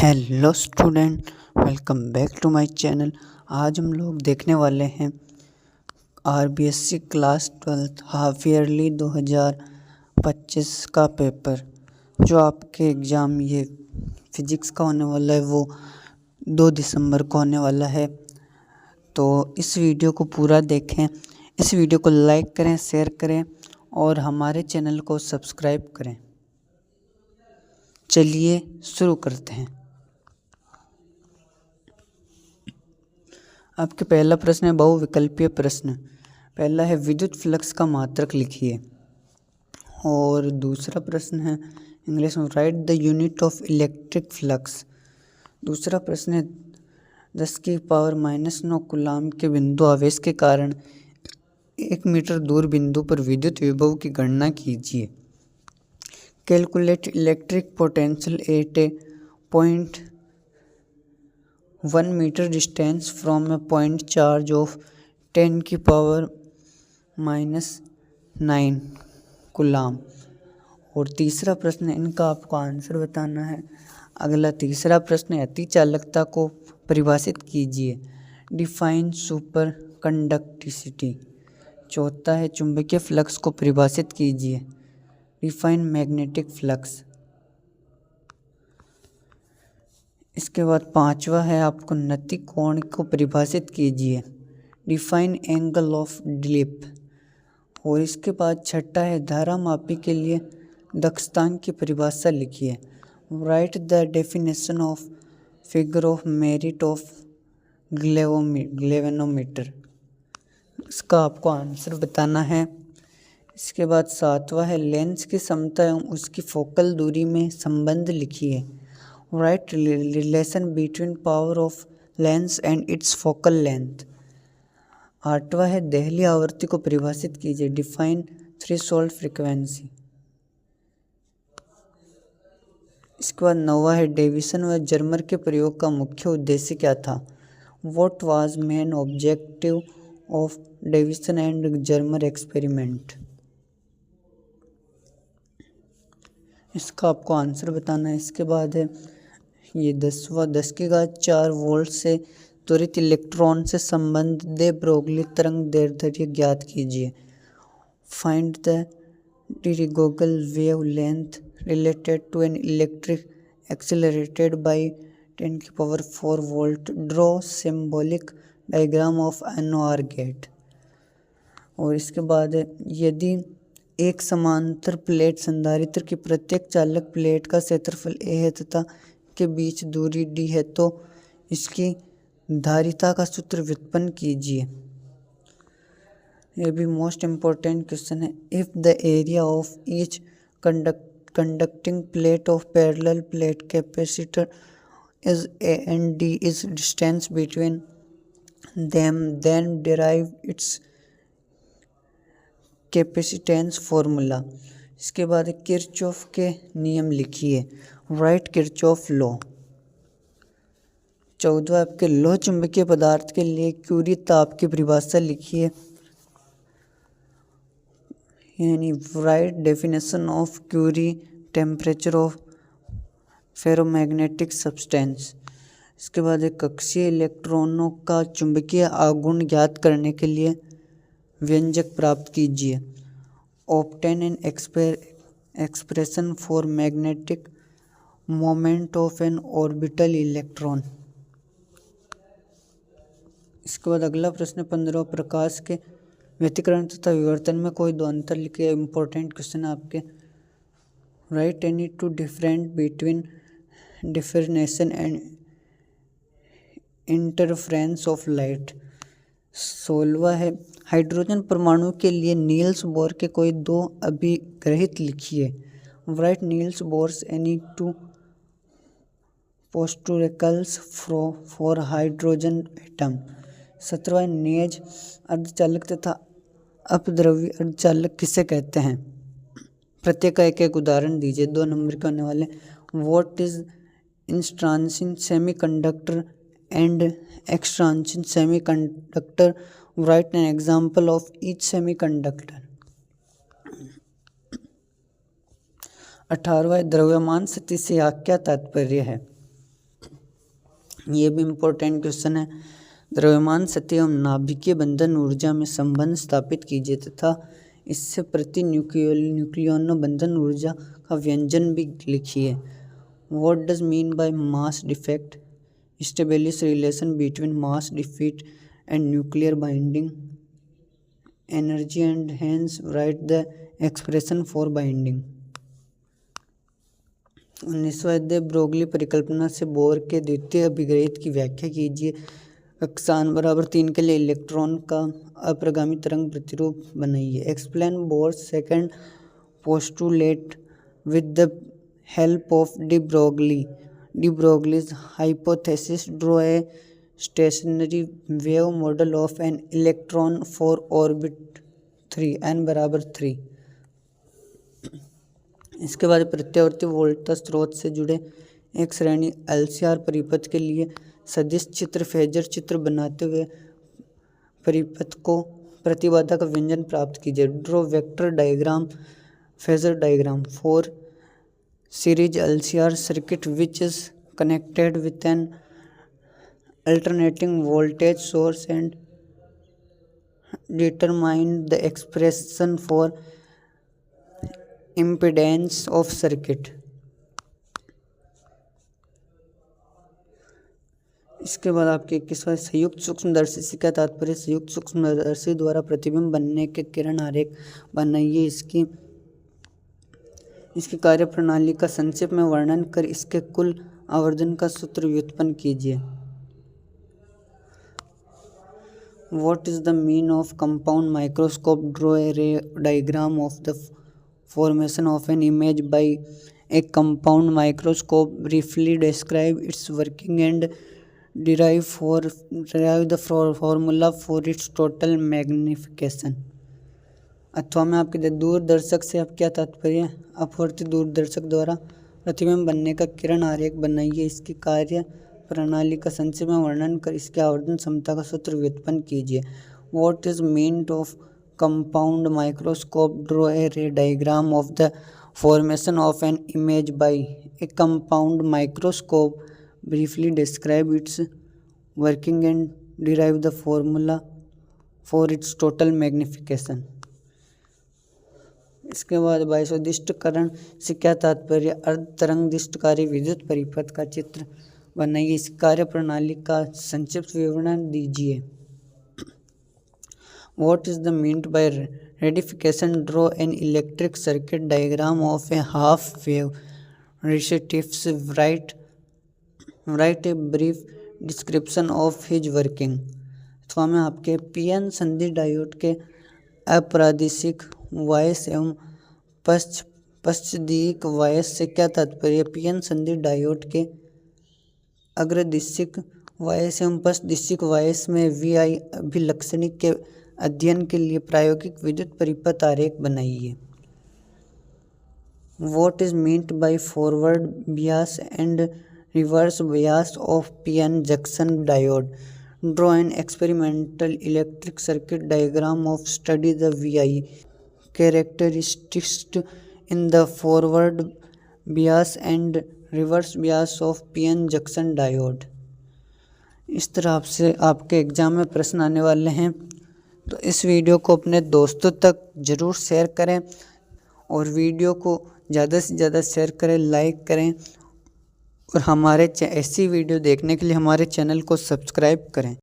Hello student, welcome back to my channel. आज हम लोग देखने वाले हैं आरबीएससी क्लास 12 हाफ ईयरली 2025 का पेपर। जो आपके एग्ज़ाम ये फिज़िक्स का होने वाला है वो 2 दिसंबर को होने वाला है। तो इस वीडियो को पूरा देखें, इस वीडियो को लाइक करें, शेयर करें और हमारे चैनल को सब्सक्राइब करें। चलिए शुरू करते हैं। आपके पहला प्रश्न है बहुविकल्पीय प्रश्न। पहला है विद्युत फ्लक्स का मात्रक लिखिए। और दूसरा प्रश्न है इंग्लिश में right the unit of electric flux. दूसरा प्रश्न है 10⁻⁻9 कूलाम के बिंदु आवेश के कारण 1 मीटर दूर बिंदु पर विद्युत विभव की गणना कीजिए। Calculate electric potential at A point 1 meter distance from a point charge of 10⁻⁹ coulomb. और तीसरा प्रश्न इनका आपको आंसर बताना है। अगला तीसरा प्रश्न अति चालकता को परिभाषित कीजिए। Define super conductivity. चौथा है चुंबकीय फ्लक्स को परिभाषित कीजिए। Define magnetic flux. इसके बाद पांचवा है आपको नति कोण को परिभाषित कीजिए। Define angle of dip. और इसके बाद छठा है धारा मापी के लिए दक्षतांक की परिभाषा लिखिए। Write the definition of figure of merit of galvanometer. इसका आपको आंसर बताना है। इसके बाद सातवां है लेंस की समता एवं उसकी फोकल दूरी में संबंध लिखिए। Right relation between power of lens and it's focal length. आठवां है देहली आवृत्ति को परिभाषित कीजिए। Define threshold frequency. इसके बाद नौवां है डेविसन व जर्मर के प्रयोग का मुख्य उद्देश्य क्या था। What was main objective of Davisson and Germer experiment. इसका आपको आंसर बताना है। इसके बाद है ये 10⁻⁴ वोल्ट से त्वरित इलेक्ट्रॉन से संबंधित ब्रोगली तरंग दैर्ध्य ज्ञात कीजिए। Find the de Broglie wave length related to an electric accelerated by 10⁴ volt. Draw symbolic diagram of NOR gate. और इसके बाद है यदि एक समांतर प्लेट संधारित्र की प्रत्येक चालक प्लेट का क्षेत्रफल a है तथा के बीच दूरी d है तो इसकी धारिता का सूत्र व्युत्पन्न कीजिए। यह भी मोस्ट इम्पोर्टेंट क्वेश्चन है। If the area of each conducting plate of parallel plate capacitor is a and d is distance between them, then derive its capacitance formula. इसके बाद किरचॉफ के नियम लिखिए। Right Kirchhoff law. 14वां आपके लोह चुंबकीय पदार्थ के लिए क्यूरी ताप की परिभाषा लिखिए। यानी write definition of Curie temperature of ferromagnetic substance. इसके बाद एक कक्षीय इलेक्ट्रॉनों का चुंबकीय आघूर्ण ज्ञात करने के लिए व्यंजक प्राप्त कीजिए। Obtain an expression for magnetic moment of N orbital electron. इसके बाद अगला प्रश्न 15 प्रकाश के व्यतिकरण तथा विवर्तन में कोई दो अंतर लिखे। इंपॉर्टेंट क्वेश्चन आपके। Write any two different between differentiation and interference of light. 16वां है हाइड्रोजन परमाणु के लिए नील्स बोर के कोई दो अभिग्रहित लिखिए। Write Niels Bohr's any two postulates for hydrogen atom. 17वां नेज अर्धचालक तथा अपद्रव्य अर्धचालक किसे कहते हैं। प्रत्येक का एक एक उदाहरण दीजिए। 2 नंबर के होने वाले। What is intrinsic semiconductor and extrinsic semiconductor. Write an example of each semiconductor. 18वां द्रव्यमान स्थिति से क्या तात्पर्य है। ये भी इम्पोर्टेंट क्वेश्चन है। द्रव्यमान सतह एवं नाभिकीय बंधन ऊर्जा में संबंध स्थापित कीजिए तथा इससे प्रति न्यूक्लियोनो बंधन ऊर्जा का व्यंजन भी लिखिए। What does mean by mass defect? Establish relation between mass defect and nuclear binding energy and hence write the expression for binding। 19वां अध्याय ब्रोगली परिकल्पना से बोर के द्वितीय अभिग्रहित की व्याख्या कीजिए। कक्षान बराबर 3 के लिए इलेक्ट्रॉन का अप्रगामी तरंग प्रतिरूप बनाइए। Explain Bohr's second postulate with the help of de Broglie's hypothesis. Draw a stationary wave model of an electron for orbit 3 n बराबर 3। इसके बाद प्रत्यावर्ती वोल्टेज स्रोत से जुड़े एक श्रेणी LCR परिपथ के लिए सदिश चित्र फेजर चित्र बनाते हुए परिपथ को प्रतिबाधा का व्यंजन प्राप्त कीजिए। Draw vector diagram phasor diagram for series LCR circuit which is connected with an alternating voltage source and determine the expression for impedance of circuit। इसके बाद आपके 21वां संयुक्त सूक्ष्मदर्शी से क्या तात्पर्य? संयुक्त सूक्ष्मदर्शी द्वारा प्रतिबिंब बनने के किरण आरेख बनाइए। इसकी कार्यप्रणाली का संक्षेप में वर्णन कर इसके कुल आवर्धन का सूत्र व्युत्पन्न कीजिए। What is the mean of compound microscope? Draw a ray diagram of the formation of an image by a compound microscope. Briefly describe its working and derive the formula for its total magnification। अथवा में आपके दूरदर्शक से अब क्या तात्पर्य है? अपवर्ती दूरदर्शक द्वारा प्रतिबिंब बनने का किरण आरेख बनाइए। इसकी कार्य प्रणाली का संक्षेप में वर्णन कर इसके आवर्धन क्षमता का सूत्र व्युत्पन्न कीजिए। What is mean of compound microscope? Draw a ray diagram of the formation of an image by a compound microscope. Briefly describe its working and derive the formula for its total magnification। इसके बाद 22वां दिष्टकरण से क्या तात्पर्य? अर्ध तरंग दिष्टकारी विद्युत परिपथ का चित्र बनाइए। इस कार्य प्रणाली का संक्षिप्त विवरण दीजिए। What is the meant by radification? Draw an electric circuit diagram of a half wave resistive. Write a brief description of his working। अथवा में आपके पीएन संधि डायोड के अप्रादेशिक वायस एवं पश्चदिक वायस से क्या तात्पर्य? पीएन संधि डायोड के अग्रदिशिक वायस एवं पश्चदिशिक वायस में VI अभिलक्षणिक के अध्ययन के लिए प्रायोगिक विद्युत परिपथ आरेख बनाइए। What is meant by forward bias and reverse bias of PN junction diode? Draw an experimental electric circuit diagram of study the VI characteristics in the forward bias and reverse bias of PN junction diode। इस तरह से आपके exam में प्रश्न आने वाले हैं, तो इस वीडियो को अपने दोस्तों तक ज़रूर शेयर करें और वीडियो को ज़्यादा से ज़्यादा शेयर करें, लाइक करें और हमारे ऐसी वीडियो देखने के लिए हमारे चैनल को सब्सक्राइब करें।